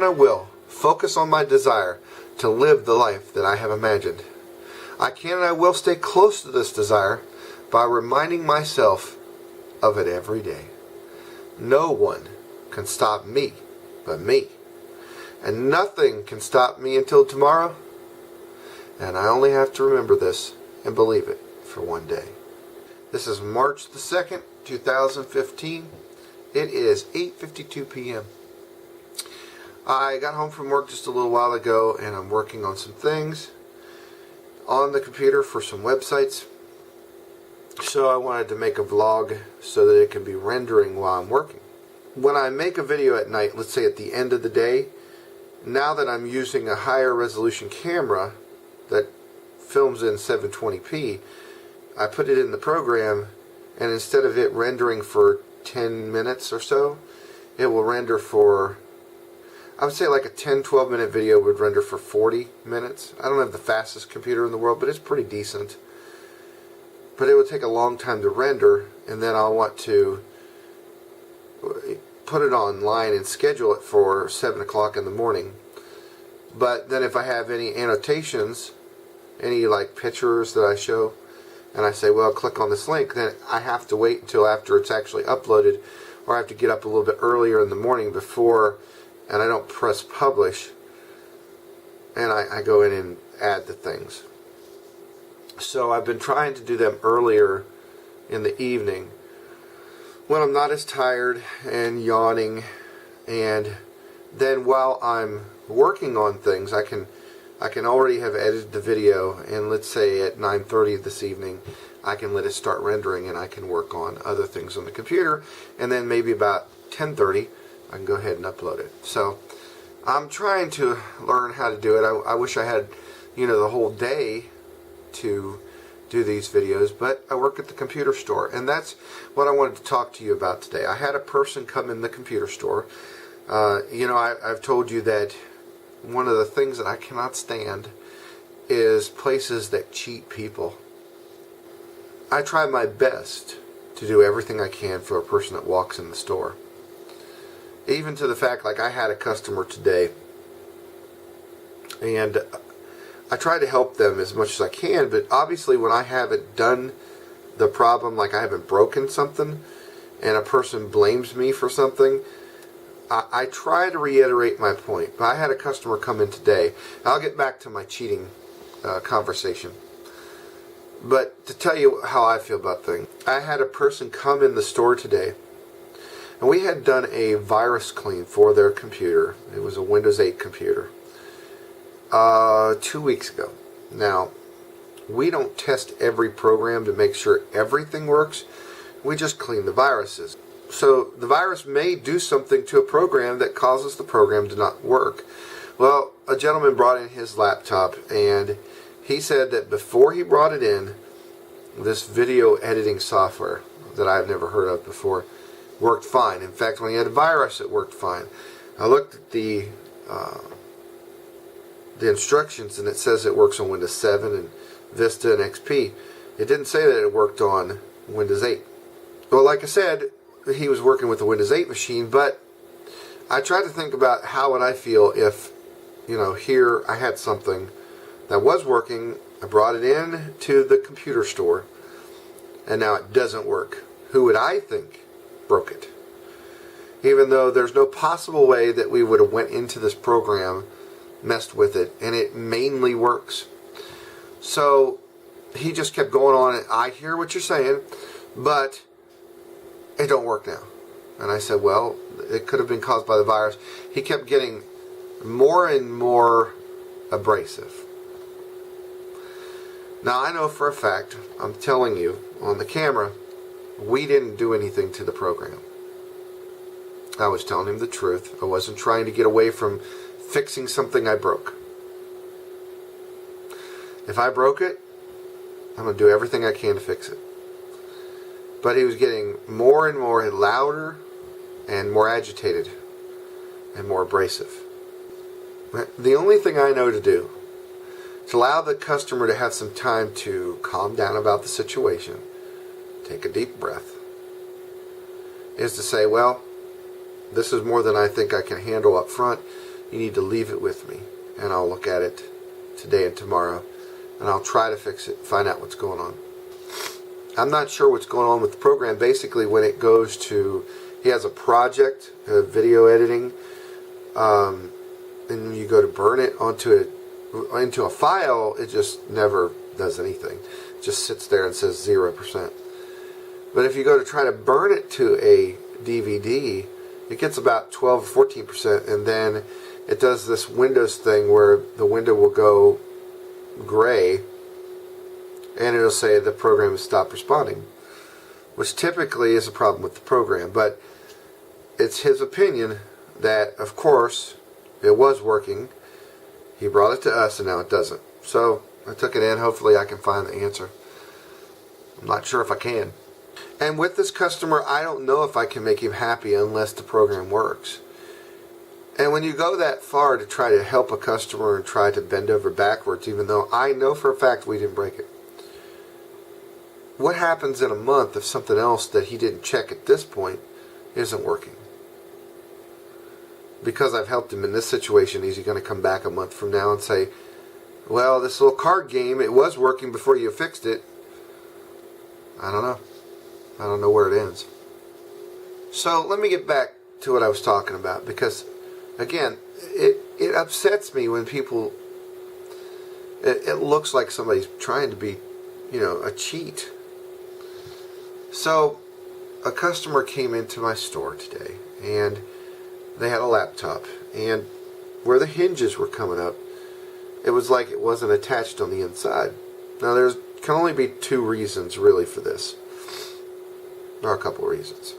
and I will focus on my desire to live the life that I have imagined. I can and I will stay close to this desire by reminding myself of it every day. No one can stop me but me. And nothing can stop me until tomorrow. And I only have to remember this and believe it for one day. This is March the 2nd, 2015. It is 8:52 p.m. I got home from work just a little while ago and I'm working on some things on the computer for some websites. So I wanted to make a vlog so that it can be rendering while I'm working. When I make a video at night, let's say at the end of the day, now that I'm using a higher resolution camera that films in 720p, I put it in the program, and instead of it rendering for 10 minutes or so, it will render for, I would say like a 10-12 minute video would render for 40 minutes. I don't have the fastest computer in the world, but it's pretty decent. But it would take a long time to render, and then I'll want to put it online and schedule it for 7 o'clock in the morning. But then if I have any annotations, any like pictures that I show, and I say, well, click on this link, then I have to wait until after it's actually uploaded, or I have to get up a little bit earlier in the morning before, and I don't press publish, and I go in and add the things. So I've been trying to do them earlier in the evening when I'm not as tired and yawning, and then while I'm working on things, I can already have edited the video, and let's say at 9:30 this evening I can let it start rendering and I can work on other things on the computer, and then maybe about 10:30 I can go ahead and upload it. So I'm trying to learn how to do it. I wish I had, the whole day to do these videos, but I work at the computer store, and that's what I wanted to talk to you about today. I had a person come in the computer store. I've told you that one of the things that I cannot stand is places that cheat people. I try my best to do everything I can for a person that walks in the store. Even to the fact, like I had a customer today, and I try to help them as much as I can, but obviously when I haven't done the problem, like I haven't broken something, and a person blames me for something, I try to reiterate my point. But I had a customer come in today. I'll get back to my cheating conversation. But to tell you how I feel about things, I had a person come in the store today, and we had done a virus clean for their computer. It was a Windows 8 computer. 2 weeks ago. Now, we don't test every program to make sure everything works. We just clean the viruses. So the virus may do something to a program that causes the program to not work. Well, a gentleman brought in his laptop, and he said that before he brought it in, this video editing software that I've never heard of before worked fine. In fact, when he had a virus, it worked fine. I looked at the instructions, and it says it works on Windows 7 and Vista and XP. It didn't say that it worked on Windows 8. Well, like I said, he was working with a Windows 8 machine, but I tried to think about how would I feel if, here I had something that was working, I brought it in to the computer store, and now it doesn't work. Who would I think broke it? Even though there's no possible way that we would have went into this program, messed with it, and it mainly works. So he just kept going on, and I hear what you're saying, but it don't work now. And I said, well, it could have been caused by the virus. He kept getting more and more abrasive. Now I know for a fact, I'm telling you on the camera, we didn't do anything to the program. I was telling him the truth. I wasn't trying to get away from fixing something I broke. If I broke it, I'm going to do everything I can to fix it. But he was getting more and more louder and more agitated and more abrasive. The only thing I know to do to allow the customer to have some time to calm down about the situation, take a deep breath, is to say, well, this is more than I think I can handle up front. you need to leave it with me, and I'll look at it today and tomorrow, and I'll try to fix it, find out what's going on. I'm not sure what's going on with the program. Basically, when it goes to, he has a project, video editing, and you go to burn it into a file, it just never does anything. It just sits there and says 0%. But if you go to try to burn it to a DVD, it gets about 12 or 14%, and then it does this Windows thing where the window will go gray, and it'll say the program has stopped responding, which typically is a problem with the program. But it's his opinion that, of course, it was working. He brought it to us, and now it doesn't. So I took it in. Hopefully I can find the answer. I'm not sure if I can. And with this customer, I don't know if I can make him happy unless the program works. And when you go that far to try to help a customer and try to bend over backwards, even though I know for a fact we didn't break it, what happens in a month if something else that he didn't check at this point isn't working? Because I've helped him in this situation, is he going to come back a month from now and say, well, this little card game, it was working before you fixed it? I don't know. I don't know where it ends. So let me get back to what I was talking about, because again, it upsets me when people, it looks like somebody's trying to be, a cheat. So a customer came into my store today, and they had a laptop, and where the hinges were coming up, it was like it wasn't attached on the inside. Now there can only be two reasons really for this. There are a couple of reasons.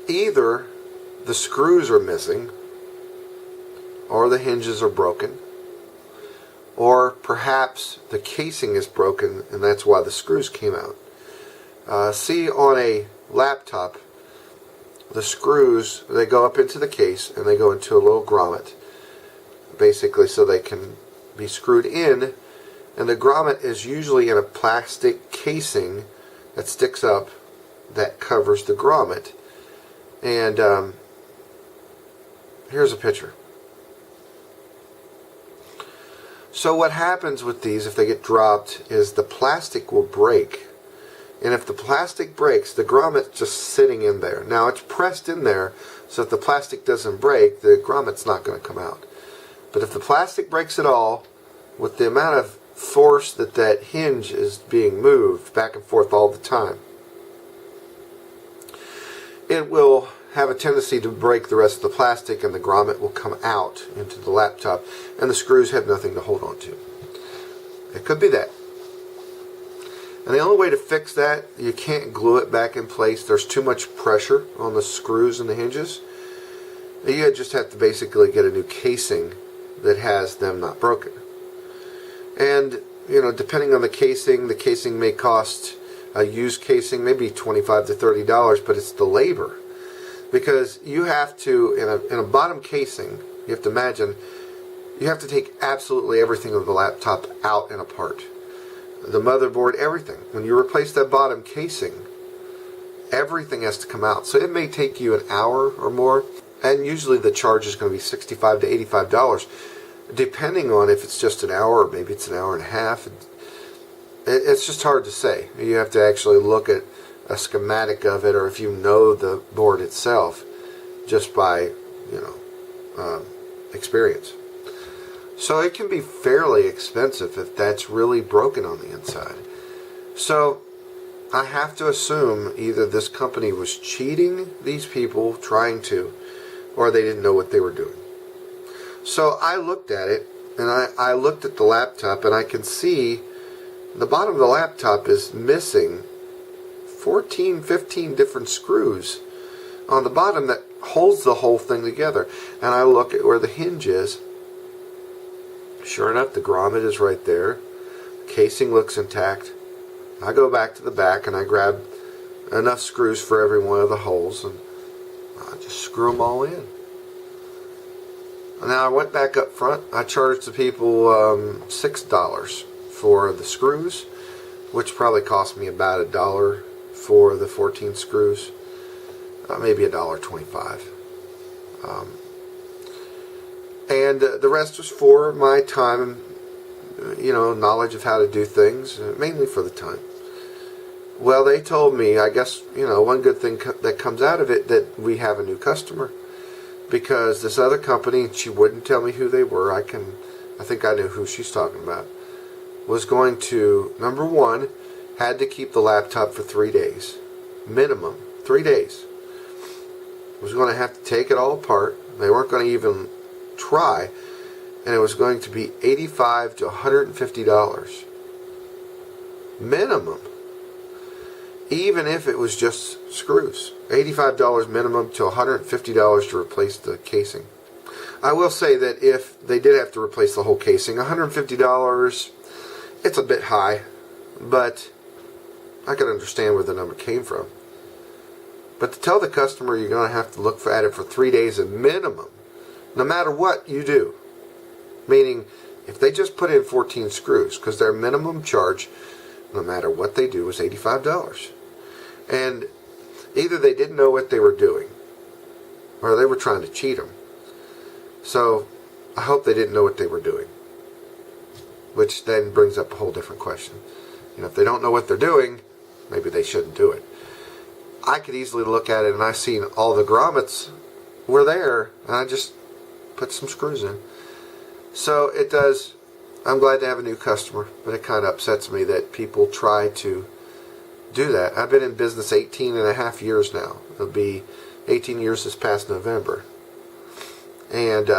Either the screws are missing, or the hinges are broken, or perhaps the casing is broken and that's why the screws came out. See, on a laptop, the screws, they go up into the case and they go into a little grommet, basically so they can be screwed in, and the grommet is usually in a plastic casing that sticks up that covers the grommet. And here's a picture. So what happens with these, if they get dropped, is the plastic will break. And if the plastic breaks, the grommet's just sitting in there. Now it's pressed in there, so if the plastic doesn't break, the grommet's not going to come out. But if the plastic breaks at all, with the amount of force that hinge is being moved back and forth all the time, it will have a tendency to break the rest of the plastic, and the grommet will come out into the laptop, and the screws have nothing to hold on to. It could be that. And the only way to fix that, you can't glue it back in place. There's too much pressure on the screws and the hinges. You just have to basically get a new casing that has them not broken. And, depending on the casing may cost, a used casing, maybe $25 to $30, but it's the labor. Because you have to, in a bottom casing, you have to imagine, you have to take absolutely everything of the laptop out and apart. The motherboard, everything. When you replace that bottom casing, everything has to come out. So it may take you an hour or more, and usually the charge is going to be $65 to $85, depending on if it's just an hour or maybe it's an hour and a half. It's just hard to say. You have to actually look at a schematic of it, or if you know the board itself, just by experience. So it can be fairly expensive if that's really broken on the inside. So I have to assume either this company was cheating these people, trying to, or they didn't know what they were doing. So I looked at it, and I looked at the laptop, and I can see the bottom of the laptop is missing 14, 15 different screws on the bottom that holds the whole thing together. And I look at where the hinge is. Sure enough, the grommet is right there. The casing looks intact. I go back to the back and I grab enough screws for every one of the holes, and I just screw them all in. Now I went back up front. I charged the people $6 for the screws, which probably cost me about $1 for the 14 screws, maybe $1.25. And the rest was for my time and, knowledge of how to do things, mainly for the time. Well, they told me, I guess, one good thing that comes out of it, that we have a new customer. Because this other company, she wouldn't tell me who they were, I think I knew who she's talking about, was going to, number one, had to keep the laptop for 3 days. Minimum. 3 days. Was going to have to take it all apart. They weren't going to even try. And it was going to be $85 to $150. Minimum. Even if it was just screws. $85 minimum to $150 to replace the casing. I will say that if they did have to replace the whole casing, $150, it's a bit high, but I can understand where the number came from. But to tell the customer you're going to have to look at it for 3 days at minimum, no matter what you do, meaning if they just put in 14 screws, because their minimum charge, no matter what they do, is $85. And either they didn't know what they were doing, or they were trying to cheat them. So I hope they didn't know what they were doing, which then brings up a whole different question. If they don't know what they're doing, maybe they shouldn't do it. I could easily look at it and I seen all the grommets were there, and I just put some screws in. So it does. I'm glad to have a new customer, but it kind of upsets me that people try to do that. I've been in business 18 and a half years now. It'll be 18 years this past November. And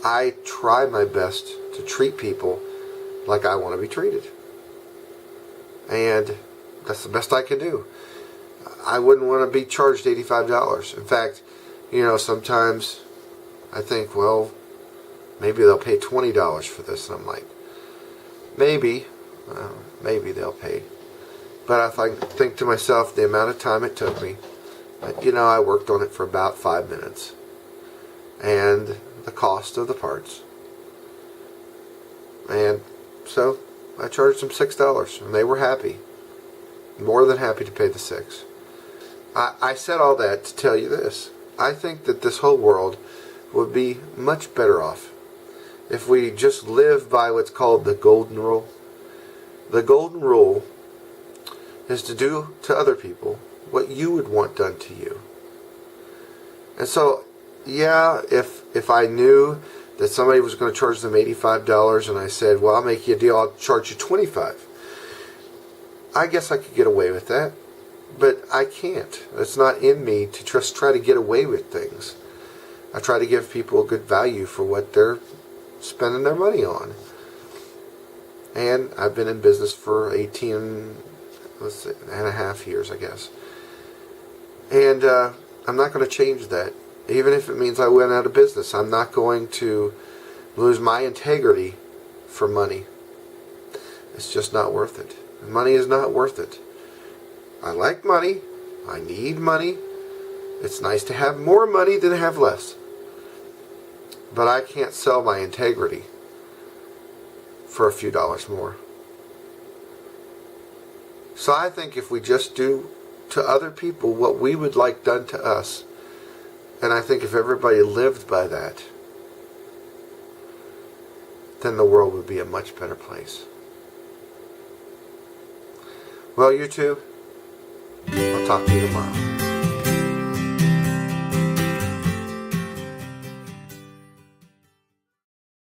I try my best to treat people like I want to be treated. And that's the best I can do. I wouldn't want to be charged $85. In fact, sometimes I think, well, maybe they'll pay $20 for this. And I'm like, maybe they'll pay. But I think to myself, the amount of time it took me, I worked on it for about 5 minutes. And the cost of the parts. And so I charged them $6, and they were happy. More than happy to pay the $6. I said all that to tell you this. I think that this whole world would be much better off if we just live by what's called the golden rule. The golden rule is to do to other people what you would want done to you. And so, yeah, if I knew that somebody was going to charge them $85 and I said, well, I'll make you a deal, I'll charge you $25. I guess I could get away with that, but I can't. It's not in me to just try to get away with things. I try to give people a good value for what they're spending their money on. And I've been in business for 18 and a half years, I guess. And I'm not going to change that. Even if it means I went out of business, I'm not going to lose my integrity for money. It's just not worth it. Money is not worth it. I like money. I need money. It's nice to have more money than to have less. But I can't sell my integrity for a few dollars more. So I think if we just do to other people what we would like done to us, and I think if everybody lived by that, then the world would be a much better place. Well, YouTube, I'll talk to you tomorrow.